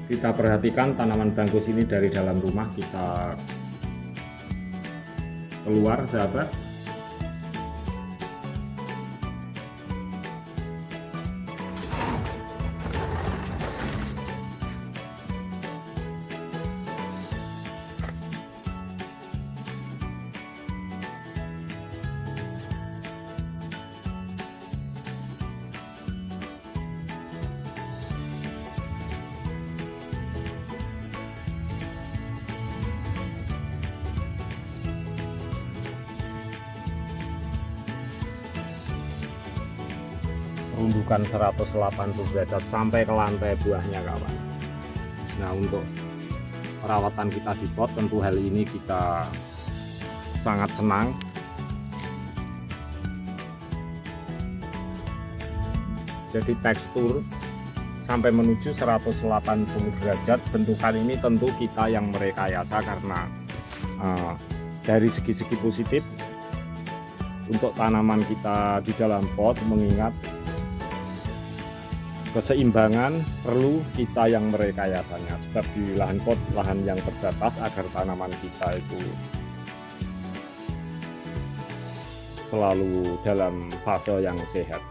Kita perhatikan tanaman bangkus ini dari dalam rumah, kita keluar sahabat. Perundukan 180 derajat sampai ke lantai buahnya kawan. Nah, untuk perawatan kita di pot, tentu hal ini kita sangat senang. Jadi tekstur sampai menuju 180 derajat, bentukan ini tentu kita yang merekayasa karena dari segi-segi positif untuk tanaman kita di dalam pot, mengingat keseimbangan perlu kita yang merekayasanya, sebab di lahan pot, lahan yang terbatas, agar tanaman kita itu selalu dalam fase yang sehat.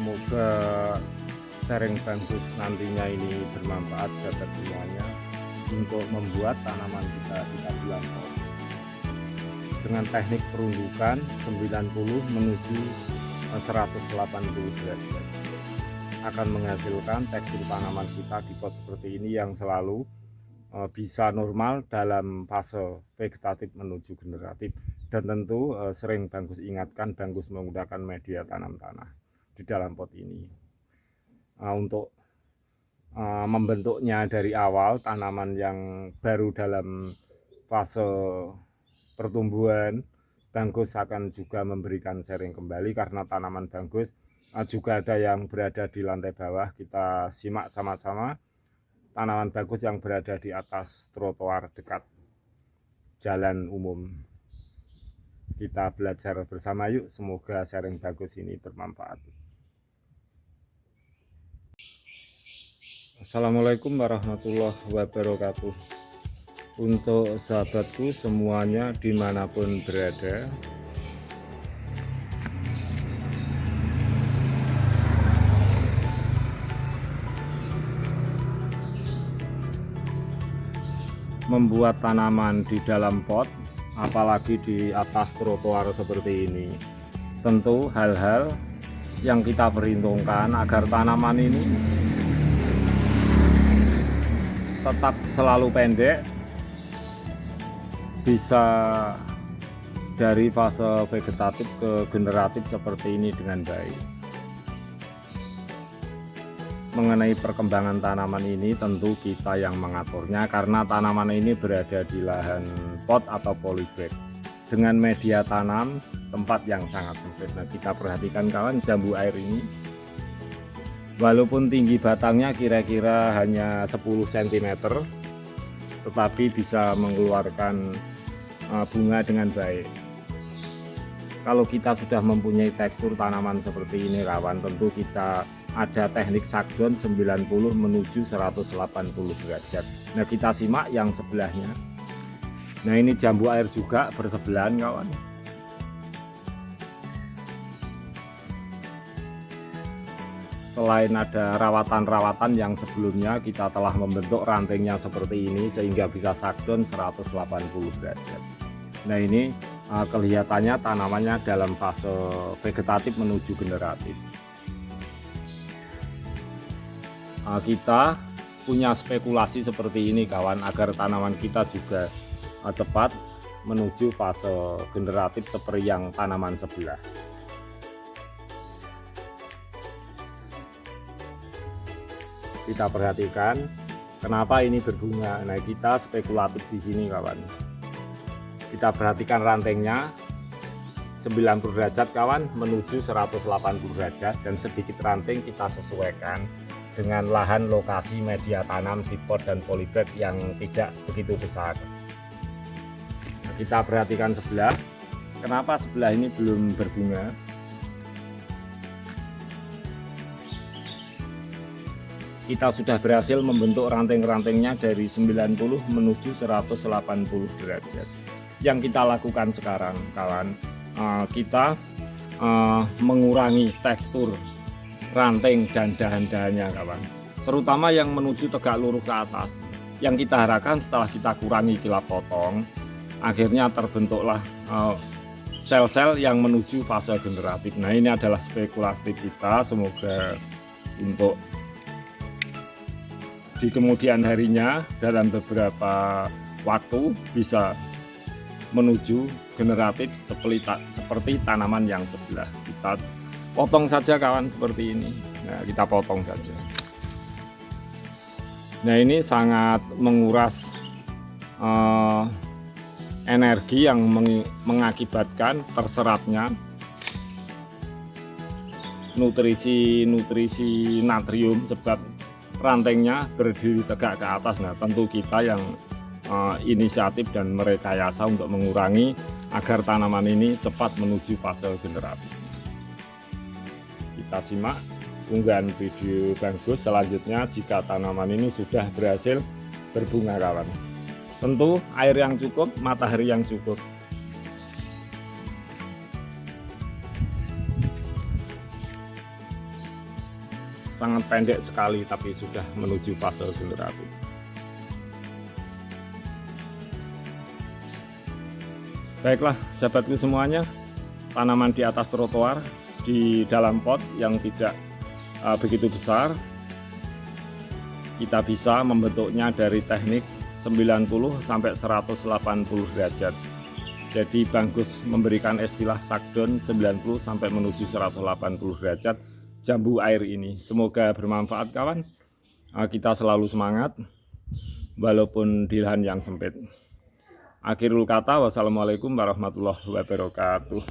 Semoga sharing bangkus nantinya ini bermanfaat sahabat semuanya untuk membuat tanaman kita dalam pot dengan teknik perundukan 90 menuju 180 derajat, akan menghasilkan tekstur tanaman kita di pot seperti ini yang selalu bisa normal dalam fase vegetatif menuju generatif. Dan tentu sering bangkus ingatkan, bangkus menggunakan media tanam tanah di dalam pot ini. Untuk membentuknya dari awal, tanaman yang baru dalam fase pertumbuhan, bangkus akan juga memberikan sharing kembali karena tanaman bangkus juga ada yang berada di lantai bawah. Kita simak sama-sama tanaman bangkus yang berada di atas trotoar dekat jalan umum. Kita belajar bersama yuk, semoga sharing bangkus ini bermanfaat. Assalamualaikum warahmatullahi wabarakatuh. Untuk sahabatku semuanya dimanapun berada, membuat tanaman di dalam pot, apalagi di atas trotoar seperti ini. Tentu hal-hal yang kita perhitungkan agar tanaman ini tetap selalu pendek, bisa dari fase vegetatif ke generatif seperti ini dengan baik. Mengenai perkembangan tanaman ini tentu kita yang mengaturnya, karena tanaman ini berada di lahan pot atau polybag dengan media tanam tempat yang sangat sempit. Nah, kita perhatikan kawan, jambu air ini walaupun tinggi batangnya kira-kira hanya 10 cm, tetapi bisa mengeluarkan bunga dengan baik. Kalau kita sudah mempunyai tekstur tanaman seperti ini kawan, tentu kita ada teknik shutdown 90 menuju 180 derajat. Nah, kita simak yang sebelahnya. Nah, ini jambu air juga bersebelahan kawan. Selain ada rawatan-rawatan yang sebelumnya kita telah membentuk rantingnya seperti ini sehingga bisa shutdown 180 derajat. Nah, ini kelihatannya tanamannya dalam fase vegetatif menuju generatif. Kita punya spekulasi seperti ini kawan, agar tanaman kita juga cepat menuju fase generatif seperti yang tanaman sebelah. Kita perhatikan kenapa ini berbunga. Nah, kita spekulatif di sini kawan. Kita perhatikan rantingnya 90 derajat kawan menuju 180 derajat, dan sedikit ranting kita sesuaikan dengan lahan lokasi media tanam di pot dan polybag yang tidak begitu besar. Nah, kita perhatikan sebelah, kenapa sebelah ini belum berbunga. Kita sudah berhasil membentuk ranting-rantingnya dari 90 menuju 180 derajat. Yang kita lakukan sekarang kawan, kita mengurangi tekstur ranting dan dahan-dahannya kawan, terutama yang menuju tegak lurus ke atas. Yang kita harapkan setelah kita kurangi kilap potong, akhirnya terbentuklah sel-sel yang menuju fase generatif. Nah, ini adalah spekulasi kita, semoga untuk di kemudian harinya dalam beberapa waktu bisa menuju generatif seperti tanaman yang sebelah. Kita potong saja kawan seperti ini. Nah, kita potong saja. Nah, ini sangat menguras energi yang mengakibatkan terserapnya nutrisi natrium, sebab rantingnya berdiri tegak ke atas. Nah, tentu kita yang inisiatif dan merekayasa untuk mengurangi agar tanaman ini cepat menuju fase generatif. Kita simak unggahan video bagus selanjutnya jika tanaman ini sudah berhasil berbunga kawan. Tentu air yang cukup, matahari yang cukup. Sangat pendek sekali tapi sudah menuju fase generatif. Baiklah sahabatku semuanya, tanaman di atas trotoar di dalam pot yang tidak begitu besar, kita bisa membentuknya dari teknik 90 sampai 180 derajat. Jadi bagus memberikan istilah shutdown 90 sampai menuju 180 derajat jambu air ini. Semoga bermanfaat kawan. Kita selalu semangat walaupun di lahan yang sempit. Akhirul kata, wassalamualaikum warahmatullahi wabarakatuh.